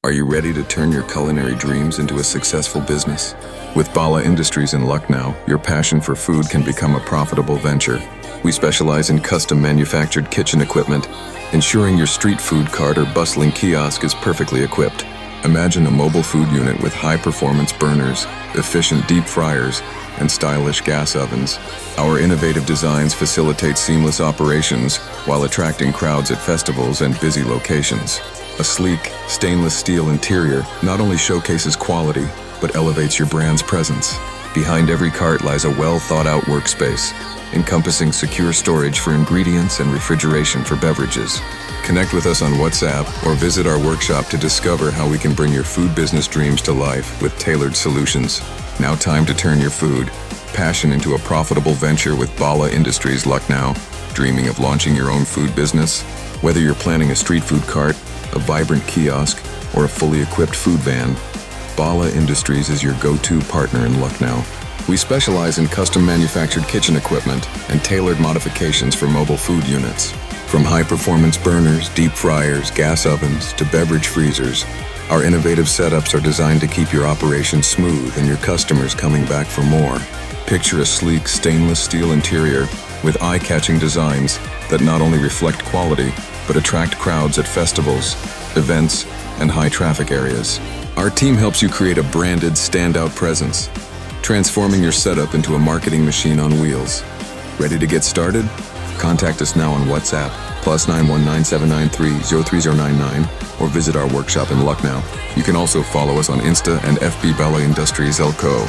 Are you ready to turn your culinary dreams into a successful business? With Bala Industries in Lucknow, your passion for food can become a profitable venture. We specialize in custom manufactured kitchen equipment, ensuring your street food cart or bustling kiosk is perfectly equipped. Imagine a mobile food unit with high-performance burners, efficient deep fryers, and stylish gas ovens. Our innovative designs facilitate seamless operations while attracting crowds at festivals and busy locations. A sleek, stainless steel interior not only showcases quality, but elevates your brand's presence. Behind every cart lies a well-thought-out workspace, encompassing secure storage for ingredients and refrigeration for beverages. Connect with us on WhatsApp or visit our workshop to discover how we can bring your food business dreams to life with tailored solutions. Now time to turn your food passion into a profitable venture with Bala Industries Lucknow. Dreaming of launching your own food business? Whether you're planning a street food cart, a vibrant kiosk, or a fully equipped food van, Bala Industries is your go-to partner in Lucknow. We specialize in custom manufactured kitchen equipment and tailored modifications for mobile food units. From high-performance burners, deep fryers, gas ovens, to beverage freezers, our innovative setups are designed to keep your operation smooth and your customers coming back for more. Picture a sleek stainless steel interior with eye-catching designs that not only reflect quality, but attract crowds at festivals, events, and high-traffic areas. Our team helps you create a branded, standout presence, transforming your setup into a marketing machine on wheels. Ready to get started? Contact us now on WhatsApp, +919 793 03099, or visit our workshop in Lucknow. You can also follow us on Insta and FB Bala Industries Elco.